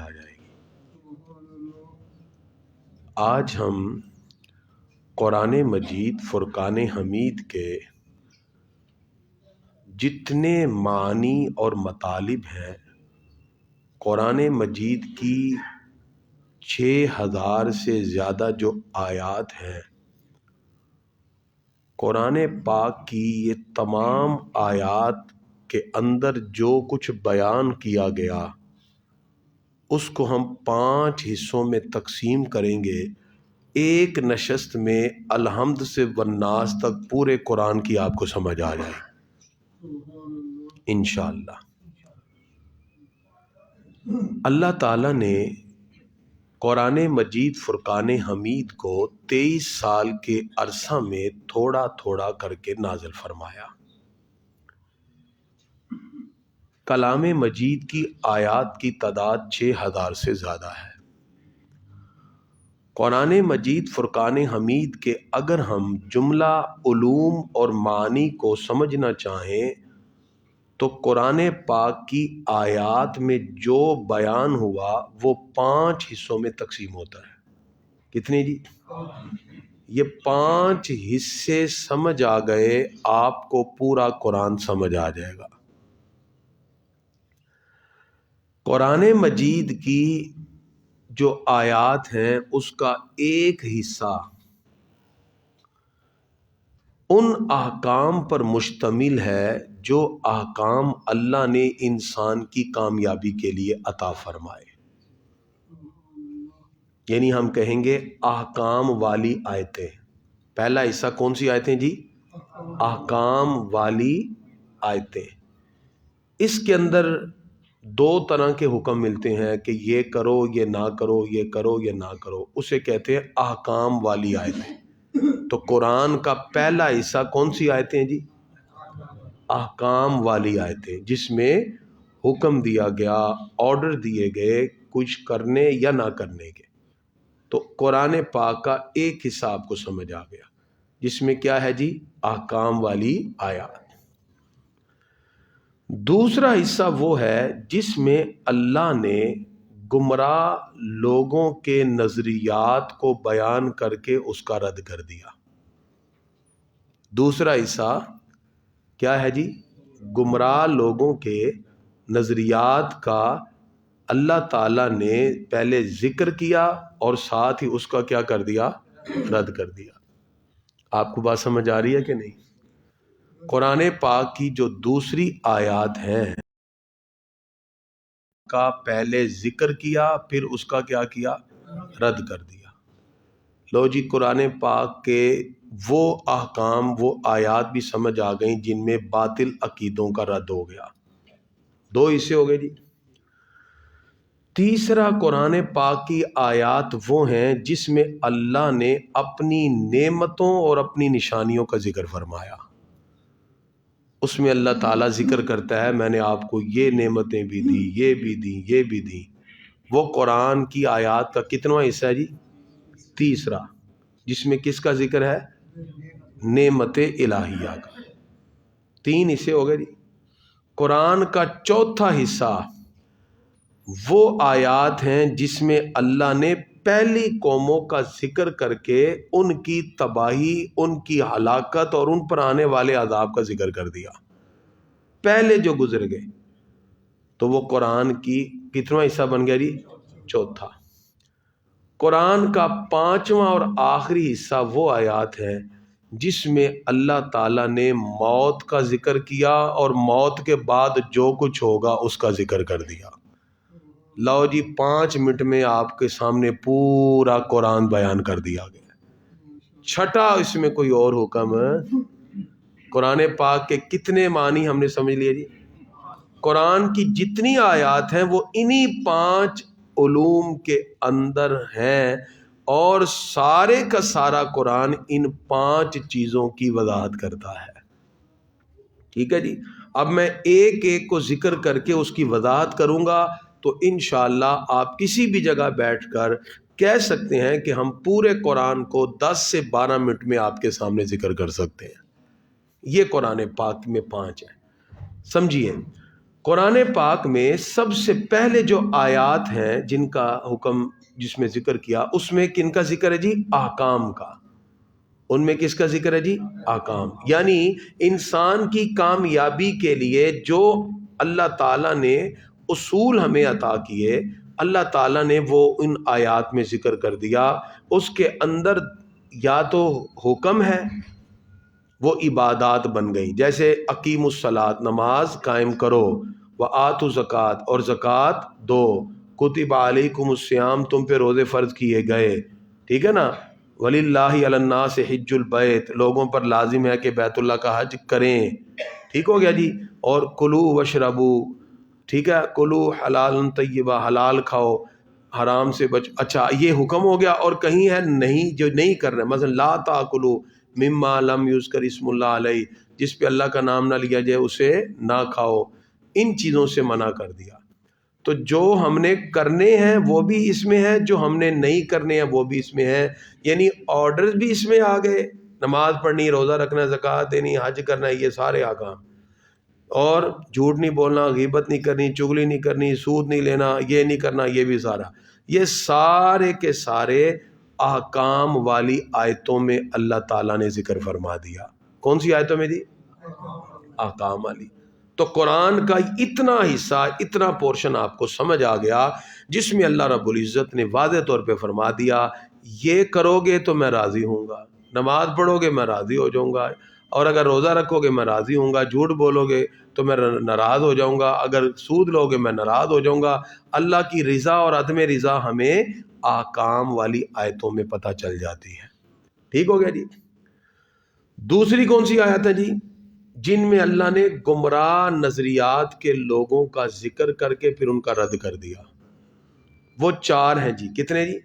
آ جائے گی۔ آج ہم قرآن مجید فرقان حمید کے جتنے معنی اور مطالب ہیں، قرآن مجید کی 6000 سے زیادہ جو آیات ہیں، قرآن پاک کی یہ تمام آیات کے اندر جو کچھ بیان کیا گیا اس کو ہم 5 حصوں میں تقسیم کریں گے۔ ایک نشست میں الحمد سے والناس تک پورے قرآن کی آپ کو سمجھ آ جائے انشاءاللہ۔ اللہ تعالیٰ نے قرآن مجید فرقان حمید کو 23 سال کے عرصہ میں تھوڑا تھوڑا کر کے نازل فرمایا۔ کلام مجید کی آیات کی تعداد 6000 سے زیادہ ہے۔ قرآن مجید فرقان حمید کے اگر ہم جملہ علوم اور معنی کو سمجھنا چاہیں تو قرآن پاک کی آیات میں جو بیان ہوا وہ 5 حصوں میں تقسیم ہوتا ہے۔ کتنے جی؟ یہ 5 حصے سمجھ آ گئے، آپ کو پورا قرآن سمجھ آ جائے گا۔ قرآن مجید کی جو آیات ہیں اس کا ایک حصہ ان احکام پر مشتمل ہے جو احکام اللہ نے انسان کی کامیابی کے لیے عطا فرمائے، یعنی ہم کہیں گے احکام والی آیتیں۔ پہلا حصہ کون سی آیتیں جی؟ احکام والی آیتیں۔ اس کے اندر 2 طرح کے حکم ملتے ہیں کہ یہ کرو، یہ نہ کرو، یہ کرو، یہ نہ کرو، اسے کہتے ہیں احکام والی آیتیں۔ تو قرآن کا پہلا حصہ کون سی آیتیں جی؟ احکام والی آیتیں، جس میں حکم دیا گیا، آرڈر دیے گئے کچھ کرنے یا نہ کرنے کے۔ تو قرآن پاک کا ایک حصہ آپ کو سمجھ آ گیا، جس میں کیا ہے جی؟ احکام والی آیات۔ دوسرا حصہ وہ ہے جس میں اللہ نے گمراہ لوگوں کے نظریات کو بیان کر کے اس کا رد کر دیا۔ دوسرا حصہ کیا ہے جی؟ گمراہ لوگوں کے نظریات کا اللہ تعالیٰ نے پہلے ذکر کیا اور ساتھ ہی اس کا کیا کر دیا؟ رد کر دیا۔ آپ کو بات سمجھ آ رہی ہے کہ نہیں؟ قرآن پاک کی جو دوسری آیات ہیں کا پہلے ذکر کیا، پھر اس کا کیا کیا؟ رد کر دیا۔ لو جی، قرآن پاک کے وہ احکام، وہ آیات بھی سمجھ آ گئیں جن میں باطل عقیدوں کا رد ہو گیا۔ 2 حصے ہو گئے جی۔ تیسرا قرآن پاک کی آیات وہ ہیں جس میں اللہ نے اپنی نعمتوں اور اپنی نشانیوں کا ذکر فرمایا۔ اس میں اللہ تعالیٰ ذکر کرتا ہے میں نے آپ کو یہ نعمتیں بھی دی، یہ بھی دی، یہ بھی دی۔ وہ قرآن کی آیات کا کتنا حصہ ہے جی؟ تیسرا، جس میں کس کا ذکر ہے؟ نعمت الہیہ کا۔ 3 حصے ہو گئے جی۔ قرآن کا چوتھا حصہ وہ آیات ہیں جس میں اللہ نے پہلی قوموں کا ذکر کر کے ان کی تباہی، ان کی ہلاکت اور ان پر آنے والے عذاب کا ذکر کر دیا، پہلے جو گزر گئے۔ تو وہ قرآن کی کتنا حصہ بن گیا جی؟ چوتھا۔ قرآن کا 5واں اور آخری حصہ وہ آیات ہیں جس میں اللہ تعالیٰ نے موت کا ذکر کیا اور موت کے بعد جو کچھ ہوگا اس کا ذکر کر دیا۔ لاؤ جی، 5 منٹ میں آپ کے سامنے پورا قرآن بیان کر دیا گیا۔ چھٹا اس میں کوئی اور حکم ہے؟ قرآن پاک کے کتنے معنی ہم نے سمجھ لیے جی؟ قرآن کی جتنی آیات ہیں وہ انہی 5 علوم کے اندر ہیں، اور سارے کا سارا قرآن ان 5 چیزوں کی وضاحت کرتا ہے۔ ٹھیک ہے جی۔ اب میں ایک ایک کو ذکر کر کے اس کی وضاحت کروں گا، تو انشاءاللہ آپ کسی بھی جگہ بیٹھ کر کہہ سکتے ہیں کہ ہم پورے قرآن کو 10 سے 12 منٹ میں آپ کے سامنے ذکر کر سکتے ہیں۔ یہ قرآن پاک میں 5 ہیں۔ سمجھیے، قرآن پاک میں سب سے پہلے جو آیات ہیں جن کا حکم جس میں ذکر کیا، اس میں کن کا ذکر ہے جی؟ احکام کا۔ ان میں کس کا ذکر ہے جی؟ احکام، یعنی انسان کی کامیابی کے لیے جو اللہ تعالیٰ نے اصول ہمیں عطا کیے، اللہ تعالیٰ نے وہ ان آیات میں ذکر کر دیا۔ اس کے اندر یا تو حکم ہے، وہ عبادات بن گئی، جیسے اقیم الصلاۃ، نماز قائم کرو، وآتوا الزکوٰۃ، اور زکوٰۃ دو، کتب علیکم الصیام، تم پہ روزے فرض کیے گئے، ٹھیک ہے نا، وللہ علی الناس حج البیت، لوگوں پر لازم ہے کہ بیت اللہ کا حج کریں، ٹھیک ہو گیا جی، اور کلو وشربو، ٹھیک ہے، کلو حلال طیبہ، حلال کھاؤ، حرام سے بچ، اچھا یہ حکم ہو گیا۔ اور کہیں ہے نہیں، جو نہیں کر رہے، مثلا لا تاکلوا مما لم یذکر اسم اللہ علیہ، جس پہ اللہ کا نام نہ لیا جائے اسے نہ کھاؤ، ان چیزوں سے منع کر دیا۔ تو جو ہم نے کرنے ہیں وہ بھی اس میں ہے، جو ہم نے نہیں کرنے ہیں وہ بھی اس میں ہے، یعنی آرڈرز بھی اس میں آ گئے، نماز پڑھنی، روزہ رکھنا، زکوٰۃ دینی، حج کرنا، یہ سارے احکام، اور جھوٹ نہیں بولنا، غیبت نہیں کرنی، چغلی نہیں کرنی، سود نہیں لینا، یہ نہیں کرنا، یہ بھی سارا، یہ سارے کے سارے احکام والی آیتوں میں اللہ تعالیٰ نے ذکر فرما دیا۔ کون سی آیتوں میں دی؟ احکام والی۔ تو قرآن کا اتنا حصہ، اتنا پورشن آپ کو سمجھ آ گیا جس میں اللہ رب العزت نے واضح طور پہ فرما دیا یہ کرو گے تو میں راضی ہوں گا، نماز پڑھو گے میں راضی ہو جاؤں گا، اور اگر روزہ رکھو گے میں راضی ہوں گا، جھوٹ بولو گے تو میں ناراض ہو جاؤں گا، اگر سود لو گے میں ناراض ہو جاؤں گا۔ اللہ کی رضا اور عدم رضا ہمیں احکام والی آیتوں میں پتہ چل جاتی ہے، ٹھیک ہو گیا جی۔ دوسری کون سی آیت ہے جی؟ جن میں اللہ نے گمراہ نظریات کے لوگوں کا ذکر کر کے پھر ان کا رد کر دیا۔ وہ چار ہیں جی، کتنے جی؟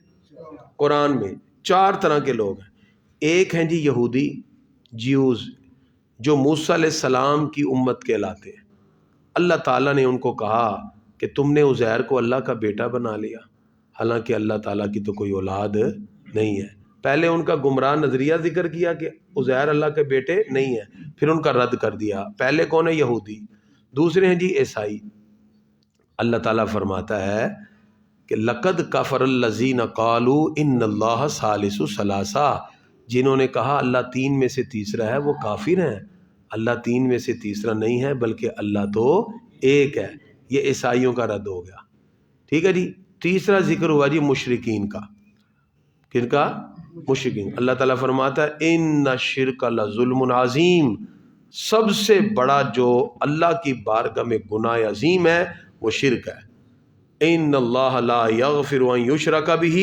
قرآن میں چار طرح کے لوگ ہیں۔ ایک ہیں جی یہودی، جیوز، جو موسیٰ علیہ السلام کی امت کہلاتے ہیں۔ اللہ تعالیٰ نے ان کو کہا کہ تم نے عزیر کو اللہ کا بیٹا بنا لیا، حالانکہ اللہ تعالیٰ کی تو کوئی اولاد نہیں ہے۔ پہلے ان کا گمراہ نظریہ ذکر کیا کہ عزیر اللہ کے بیٹے نہیں ہیں، پھر ان کا رد کر دیا۔ پہلے کون ہے؟ یہودی۔ دوسرے ہیں جی عیسائی۔ اللہ تعالیٰ فرماتا ہے کہ لقد کفر الذین قالوا ان اللہ ثالث ثلاثہ، جنہوں نے کہا اللہ تین میں سے تیسرا ہے، وہ کافر ہیں۔ اللہ تین میں سے تیسرا نہیں ہے بلکہ اللہ تو ایک ہے۔ یہ عیسائیوں کا رد ہو گیا، ٹھیک ہے جی۔ تیسرا ذکر ہوا جی مشرکین کا۔ کن کا؟ مشرکین۔ اللہ تعالیٰ فرماتا ہے ان الشرک لظلم عظیم، سب سے بڑا جو اللہ کی بارگاہ میں گناہ عظیم ہے وہ شرک ہے۔ ان اللہ لا یغفر ان یشرک بہ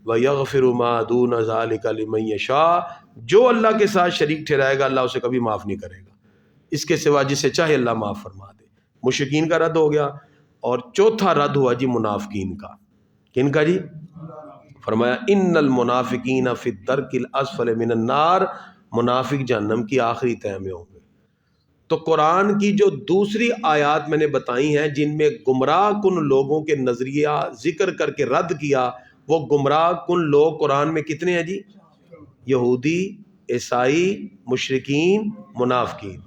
ویغفر ما دون ذلک لمن یشاء، جو اللہ کے ساتھ شریک ٹھہرائے گا اللہ اسے کبھی معاف نہیں کرے گا، اس کے سوا جسے چاہے اللہ معاف فرما دے۔ مشرکین کا رد ہو گیا۔ اور چوتھا رد ہوا جی منافقین کا۔ کن کا جی؟ فرمایا ان المنافقین فی الدرک الاسفل من النار، منافق جہنم کی آخری تہہ میں ہوں گے۔ تو قرآن کی جو دوسری آیات میں نے بتائی ہیں جن میں گمراہ کن لوگوں کے نظریہ ذکر کر کے رد کیا، وہ گمراہ کن لوگ قرآن میں کتنے ہیں جی؟ یہودی، عیسائی، مشرکین، منافقین۔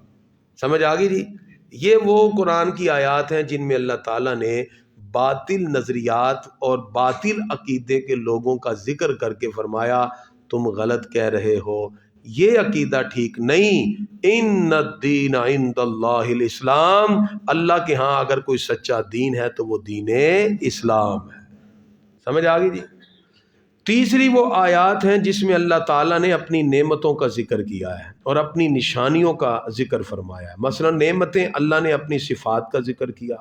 سمجھ آ گئی جی؟ یہ وہ قرآن کی آیات ہیں جن میں اللہ تعالیٰ نے باطل نظریات اور باطل عقیدے کے لوگوں کا ذکر کر کے فرمایا تم غلط کہہ رہے ہو، یہ عقیدہ ٹھیک نہیں۔ ان الدین عند اللہ الاسلام، اللہ کے ہاں اگر کوئی سچا دین ہے تو وہ دین اسلام ہے۔ سمجھ آ گئی جی؟ تیسری وہ آیات ہیں جس میں اللہ تعالیٰ نے اپنی نعمتوں کا ذکر کیا ہے اور اپنی نشانیوں کا ذکر فرمایا ہے۔ مثلا نعمتیں، اللہ نے اپنی صفات کا ذکر کیا،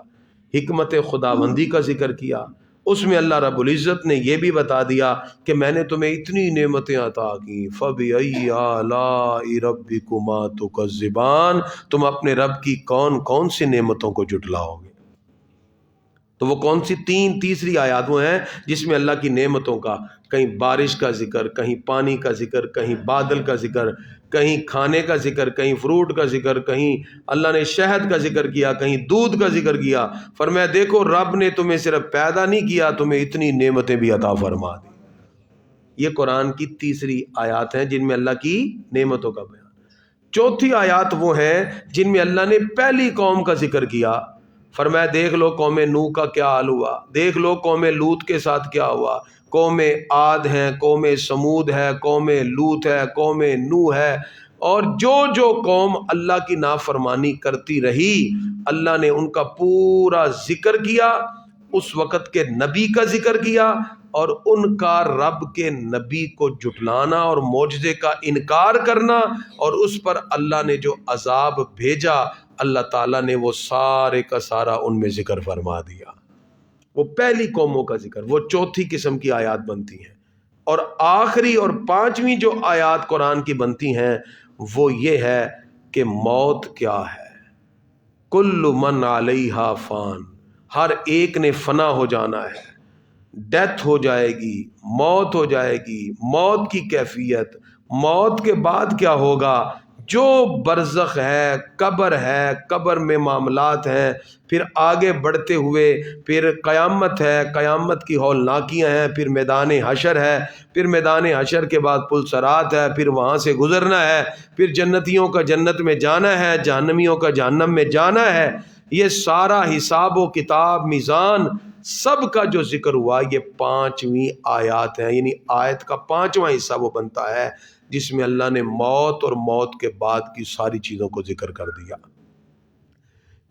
حکمت خداوندی کا ذکر کیا۔ اس میں اللہ رب العزت نے یہ بھی بتا دیا کہ میں نے تمہیں اتنی نعمتیں عطا کی، فَبِأَيِّ آلَاءِ رَبِّكُمَا تُكَذِّبَانِ، تم اپنے رب کی کون کون سی نعمتوں کو جھٹلاؤ گے۔ تو وہ کون سی تیسری آیات وہ ہیں جس میں اللہ کی نعمتوں کا، کہیں بارش کا ذکر، کہیں پانی کا ذکر، کہیں بادل کا ذکر، کہیں کھانے کا ذکر، کہیں فروٹ کا ذکر، کہیں اللہ نے شہد کا ذکر کیا، کہیں دودھ کا ذکر کیا۔ فرمایا دیکھو رب نے تمہیں صرف پیدا نہیں کیا، تمہیں اتنی نعمتیں بھی عطا فرما دی۔ یہ قرآن کی تیسری آیات ہیں جن میں اللہ کی نعمتوں کا بیان۔ چوتھی آیات وہ ہیں جن میں اللہ نے پہلی قوم کا ذکر کیا۔ فرمایا دیکھ لو قوم نوح کا کیا حال ہوا، دیکھ لو قوم لوط کے ساتھ کیا ہوا، قوم عاد ہے، قوم سمود ہے، قوم لوط ہے، قوم نوح ہے، اور جو جو قوم اللہ کی نافرمانی کرتی رہی اللہ نے ان کا پورا ذکر کیا، اس وقت کے نبی کا ذکر کیا، اور ان کا رب کے نبی کو جھٹلانا اور معجزے کا انکار کرنا، اور اس پر اللہ نے جو عذاب بھیجا اللہ تعالیٰ نے وہ سارے کا سارا ان میں ذکر فرما دیا۔ وہ پہلی قوموں کا ذکر، وہ چوتھی قسم کی آیات بنتی ہیں، اور آخری اور پانچویں جو آیات قرآن کی بنتی ہیں وہ یہ ہے کہ موت کیا ہے۔ کل من علیہا فان، ہر ایک نے فنا ہو جانا ہے، ڈیتھ ہو جائے گی، موت ہو جائے گی، موت کی کیفیت، موت کے بعد کیا ہوگا، جو برزخ ہے، قبر میں معاملات ہیں، پھر آگے بڑھتے ہوئے پھر قیامت ہے، قیامت کی ہولناکیاں ہیں، پھر میدان حشر ہے، پھر میدان حشر کے بعد پل صراط ہے، پھر وہاں سے گزرنا ہے، پھر جنتیوں کا جنت میں جانا ہے، جہنمیوں کا جہنم میں جانا ہے۔ یہ سارا حساب و کتاب، میزان، سب کا جو ذکر ہوا یہ پانچویں آیات ہیں، یعنی آیت کا پانچواں حصہ وہ بنتا ہے جس میں اللہ نے موت اور موت کے بعد کی ساری چیزوں کو ذکر کر دیا۔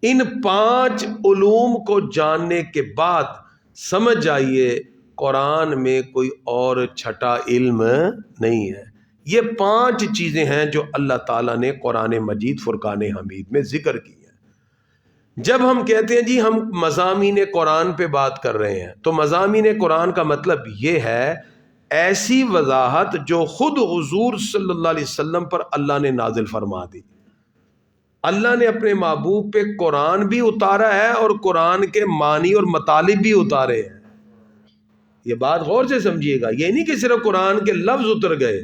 ان پانچ علوم کو جاننے کے بعد سمجھ جائیے قرآن میں کوئی اور چھٹا علم نہیں ہے۔ یہ پانچ چیزیں ہیں جو اللہ تعالیٰ نے قرآن مجید فرقان حمید میں ذکر کی ہیں۔ جب ہم کہتے ہیں جی ہم مضامین قرآن پہ بات کر رہے ہیں تو مضامین قرآن کا مطلب یہ ہے ایسی وضاحت جو خود حضور صلی اللہ علیہ وسلم پر اللہ نے نازل فرما دی۔ اللہ نے اپنے محبوب پہ قرآن بھی اتارا ہے اور قرآن کے معنی اور مطالب بھی اتارے ہیں۔ یہ بات غور سے سمجھیے گا، یہ نہیں کہ صرف قرآن کے لفظ اتر گئے،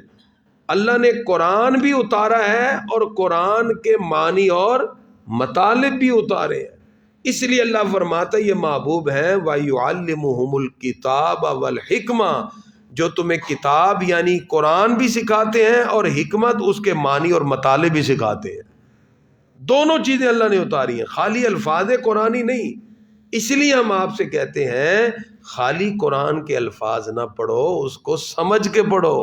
اللہ نے قرآن بھی اتارا ہے اور قرآن کے معنی اور مطالب بھی اتارے ہیں۔ اس لیے اللہ فرماتا ہے یہ محبوب ہیں وَيُعَلِّمُهُمُ الْكِتَابَ وَالْحِكْمَةَ، جو تمہیں کتاب یعنی قرآن بھی سکھاتے ہیں اور حکمت اس کے معنی اور مطالب بھی سکھاتے ہیں۔ دونوں چیزیں اللہ نے اتاری ہیں، خالی الفاظ قرآنی نہیں۔ اس لیے ہم آپ سے کہتے ہیں خالی قرآن کے الفاظ نہ پڑھو، اس کو سمجھ کے پڑھو،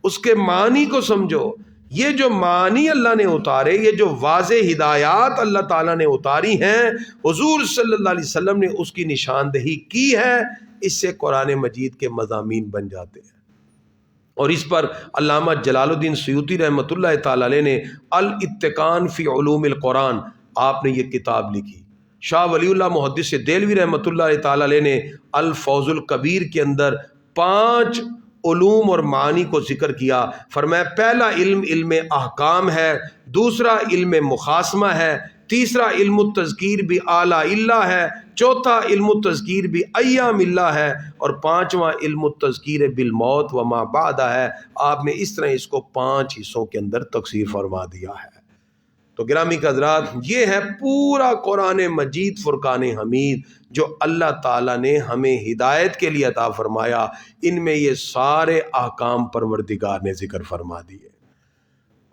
اس کے معنی کو سمجھو۔ یہ جو معنی اللہ نے اتارے، یہ جو واضح ہدایات اللہ تعالیٰ نے اتاری ہیں، حضور صلی اللہ علیہ وسلم نے اس کی نشاندہی کی ہے، اس سے قرآن مجید کے مضامین بن جاتے ہیں۔ اور اس پر علامہ جلال الدین سیوطی رحمۃ اللہ تعالی علیہ نے الاتقان فی علوم القرآن، آپ نے یہ کتاب لکھی۔ شاہ ولی اللہ محدث دہلوی رحمۃ اللہ تعالی علیہ نے الفوز الکبیر کے اندر 5 علوم اور معانی کو ذکر کیا۔ فرمایا پہلا علم علم احکام ہے، دوسرا علم مخاصمہ ہے، تیسرا علم التذکیر بھی اعلیٰ اللہ ہے، چوتھا علم التذکیر بھی ایام اللہ ہے، اور پانچواں علم التذکیر بالموت وما بعدہ ہے۔ آپ نے اس طرح اس کو 5 حصوں کے اندر تقسیم فرما دیا ہے۔ تو گرامی کے حضرات، یہ ہے پورا قرآن مجید فرقان حمید جو اللہ تعالیٰ نے ہمیں ہدایت کے لیے عطا فرمایا۔ ان میں یہ سارے احکام پروردگار نے ذکر فرما دیے۔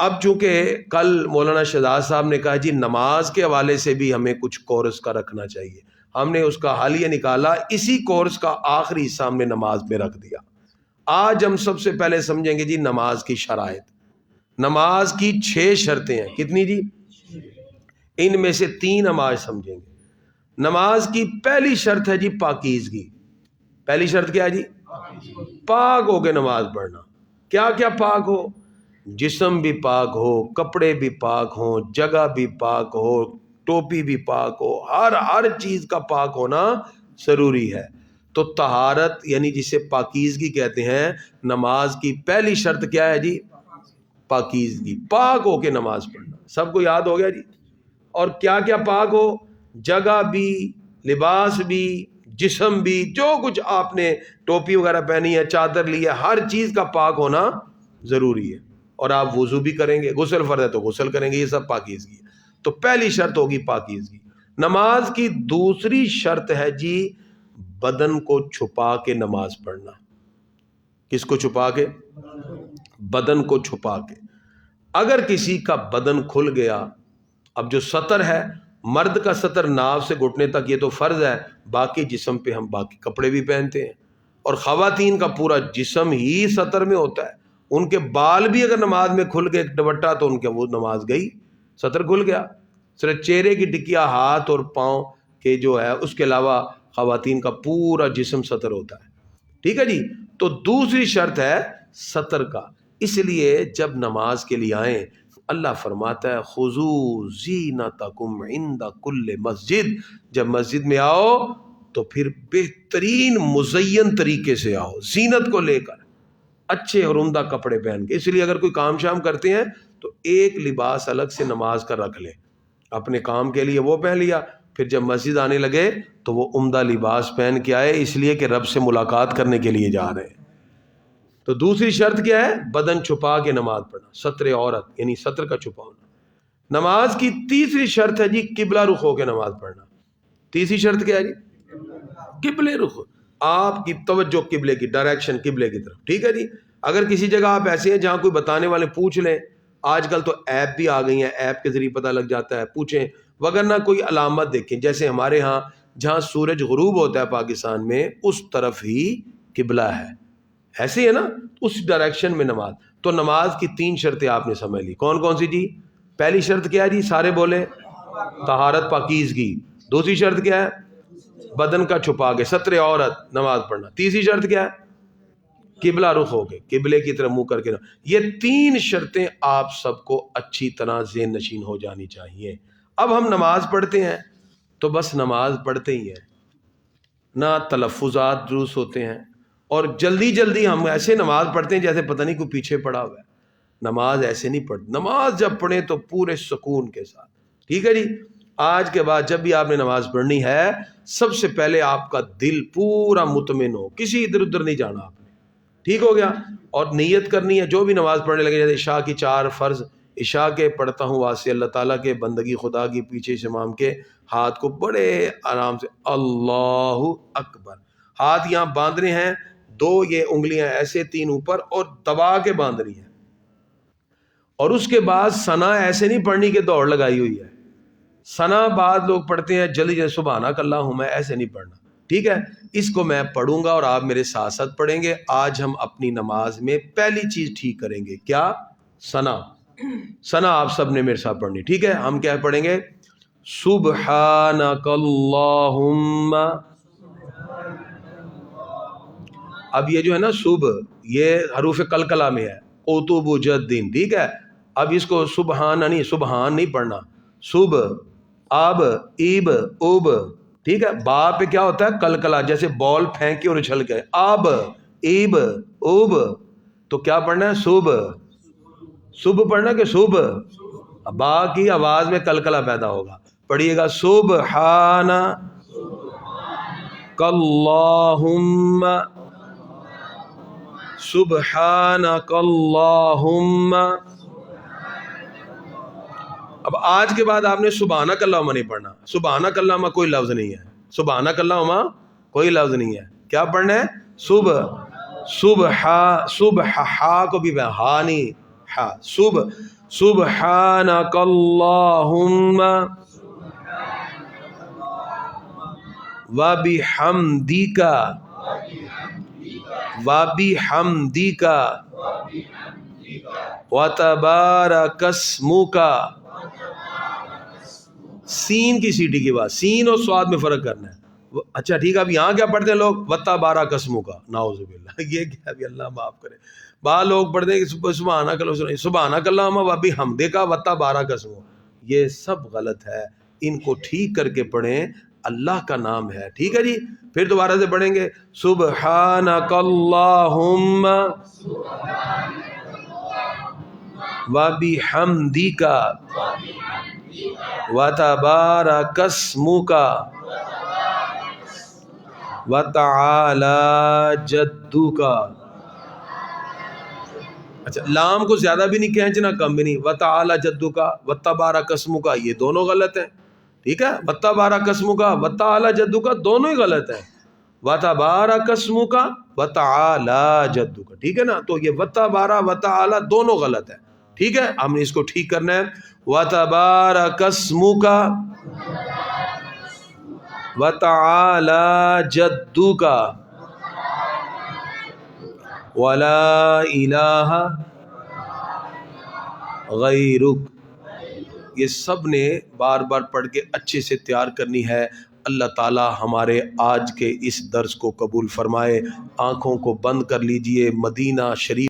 اب چونکہ کل مولانا شہزاد صاحب نے کہا جی نماز کے حوالے سے بھی ہمیں کچھ کورس کا رکھنا چاہیے، ہم نے اس کا حالیہ نکالا، اسی کورس کا آخری حصہ ہم نے نماز میں رکھ دیا۔ آج ہم سب سے پہلے سمجھیں گے جی نماز کی شرائط۔ نماز کی 6 شرطیں ہیں، کتنی جی؟ ان میں سے 3 ہم آج سمجھیں گے۔ نماز کی پہلی شرط ہے جی پاکیزگی۔ پہلی شرط کیا ہے جی؟ پاک ہو کے نماز پڑھنا۔ کیا کیا پاک ہو؟ جسم بھی پاک ہو، کپڑے بھی پاک ہوں، جگہ بھی پاک ہو، ٹوپی بھی پاک ہو، ہر چیز کا پاک ہونا ضروری ہے۔ تو طہارت یعنی جسے پاکیزگی کہتے ہیں، نماز کی پہلی شرط کیا ہے جی؟ پاکیزگی، پاک ہو کے نماز پڑھنا۔ سب کو یاد ہو گیا جی؟ اور کیا کیا پاک ہو؟ جگہ بھی، لباس بھی، جسم بھی، جو کچھ آپ نے ٹوپی وغیرہ پہنی ہے، چادر لی ہے، ہر چیز کا پاک ہونا ضروری ہے۔ اور آپ وضو بھی کریں گے، غسل فرض ہے تو غسل کریں گے، یہ سب پاکیزگی ہے۔ تو پہلی شرط ہوگی پاکیزگی۔ نماز کی دوسری شرط ہے جی بدن کو چھپا کے نماز پڑھنا۔ کس کو چھپا کے؟ بدن کو چھپا کے۔ اگر کسی کا بدن کھل گیا، اب جو سطر ہے مرد کا سطر ناف سے گھٹنے تک یہ تو فرض ہے، باقی جسم پہ ہم باقی کپڑے بھی پہنتے ہیں، اور خواتین کا پورا جسم ہی سطر میں ہوتا ہے، ان کے بال بھی اگر نماز میں کھل گئے دوپٹہ تو ان کے وہ نماز گئی، سطر کھل گیا، صرف چہرے کی ٹکیا، ہاتھ اور پاؤں کے جو ہے اس کے علاوہ خواتین کا پورا جسم سطر ہوتا ہے. ٹھیک ہے جی. تو دوسری شرط ہے سطر کا. اس لیے جب نماز کے لیے آئیں اللہ فرماتا ہے خذوا زینتکم عند کل مسجد، جب مسجد میں آؤ تو پھر بہترین مزین طریقے سے آؤ، زینت کو لے کر، اچھے اور عمدہ کپڑے پہن کے. اس لیے اگر کوئی کام شام کرتے ہیں تو ایک لباس الگ سے نماز کا رکھ لیں، اپنے کام کے لیے وہ پہن لیا، پھر جب مسجد آنے لگے تو وہ عمدہ لباس پہن کے آئے، اس لیے کہ رب سے ملاقات کرنے کے لیے جا رہے ہیں. تو دوسری شرط کیا ہے؟ بدن چھپا کے نماز پڑھنا، ستر عورت یعنی ستر کا چھپا ہونا. نماز کی تیسری شرط ہے جی قبلہ رخ ہو کے نماز پڑھنا. تیسری شرط کیا ہے جی؟ قبلے رخ، آپ کی توجہ قبلے کی، ڈائریکشن قبلے کی طرف. ٹھیک ہے جی. اگر کسی جگہ آپ ایسے ہیں جہاں کوئی بتانے والے پوچھ لیں، آج کل تو ایپ بھی آ گئی ہیں، ایپ کے ذریعے پتہ لگ جاتا ہے، پوچھیں. وگرنہ کوئی علامت دیکھیں، جیسے ہمارے ہاں جہاں سورج غروب ہوتا ہے پاکستان میں اس طرف ہی قبلہ ہے، ایسے ہے نا، اس ڈائریکشن میں نماز. تو نماز کی تین شرطیں آپ نے سمجھ لی. کون کون سی جی؟ پہلی شرط کیا ہے جی؟ سارے بولے طہارت پاکیزگی. دوسری شرط کیا ہے؟ بدن کا چھپا کے ستر عورت نماز پڑھنا. تیسری شرط کیا ہے؟ قبلہ رخ ہو کے قبلے کی طرف منہ کر کے. یہ تین شرطیں آپ سب کو اچھی طرح ذہن نشین ہو جانی چاہیے. اب ہم نماز پڑھتے ہیں تو بس نماز پڑھتے ہی ہیں، نہ تلفظات درست ہوتے ہیں، اور جلدی جلدی ہم ایسے نماز پڑھتے ہیں جیسے پتہ نہیں کوئی پیچھے پڑا ہوا ہے. نماز ایسے نہیں پڑھتی. نماز جب پڑھیں تو پورے سکون کے ساتھ. ٹھیک ہے جی. آج کے بعد جب بھی آپ نے نماز پڑھنی ہے سب سے پہلے آپ کا دل پورا مطمئن ہو، کسی ادھر ادھر نہیں جانا آپ نے. ٹھیک ہو گیا. اور نیت کرنی ہے جو بھی نماز پڑھنے لگے، جیسے عشاء کی 4 فرض عشاء کے پڑھتا ہوں واسطے اللہ تعالیٰ کے، بندگی خدا کی، پیچھے سے امام کے ہاتھ کو بڑے آرام سے اللہ اکبر، ہاتھ یہاں باندھنے ہیں، 2 یہ انگلیاں ایسے 3 اوپر اور دبا کے باندھنی ہے. اور اس کے بعد ثنا ایسے نہیں پڑھنی کہ دوڑ لگائی ہوئی ہے. ثنا بعض لوگ پڑھتے ہیں جلدی جلدی سبحانک اللہم، ایسے نہیں پڑھنا. ٹھیک ہے. اس کو میں پڑھوں گا اور آپ میرے ساتھ ساتھ پڑھیں گے. آج ہم اپنی نماز میں پہلی چیز ٹھیک کریں گے، کیا؟ ثنا. ثنا آپ سب نے میرے ساتھ پڑھنی. ٹھیک ہے. ہم کیا پڑھیں گے؟ سبحانک اللہم. اب یہ جو ہے نا صبح، یہ حروف قلقلہ میں ہے، قطب جدین. ٹھیک ہے. اب اس کو سبحان نہیں پڑھنا، صبح اب ایب اوب. ٹھیک ہے. با پہ کیا ہوتا ہے؟ قلقلہ، جیسے بال پھینک کے اور اچھل گئے، اب ایب اوب. تو کیا پڑھنا ہے؟ صبح پڑھنا کہ صبح؟ با کی آواز میں قلقلہ پیدا ہوگا. پڑھیے گا سبحان اللہم، سبحانک اللہم. اب آج کے بعد آپ نے سبحانک اللہم نہیں پڑھنا. سبحانک اللہم کوئی لفظ نہیں ہے، سبحانک اللہم کوئی لفظ نہیں ہے. کیا پڑھنا ہے؟ صبح ہا کو بھی ہا نہیں، ہا سبحانک اللہم وبحمدک وتبارک اسمک. سین کی سیٹی کی بات، سین اور سواد میں فرق کرنا ہے. اچھا ٹھیک ہے. اب یہاں کیا پڑھتے ہیں لوگ؟ وتبارک اسمک. نعوذ باللہ، یہ کیا بھی اللہ معاف کرے. بعض لوگ پڑھتے ہیں سبحانک اللہم وبحمدک وتبارک اسمک. یہ سب غلط ہے، ان کو ٹھیک کر کے پڑھیں. اللہ کا نام ہے. ٹھیک ہے جی. پھر دوبارہ سے پڑھیں گے سبحانک اللہم وبحمدک وتبارک اسمک وتعالی جدک. اچھا، لام کو زیادہ بھی نہیں کھینچنا، کم بھی نہیں. وتعالی جدک وتبارک اسمک یہ دونوں غلط ہیں. ٹھیک ہے. وتبارک اسمک وتعالی جدک دونوں ہی غلط ہیں. وتبارک اسمک وتعالی جدک. ٹھیک ہے نا. تو یہ وتبارک وتعالی دونوں غلط ہے. ٹھیک ہے، ہم نے اس کو ٹھیک کرنا ہے. وَتَبَارَكَ اسْمُكَ وَتَعَالَى جَدُّكَ وَلَا إِلَٰهَ غَيْرُكَ. یہ سب نے بار بار پڑھ کے اچھے سے تیار کرنی ہے. اللہ تعالی ہمارے آج کے اس درس کو قبول فرمائے. آنکھوں کو بند کر لیجئے. مدینہ شریف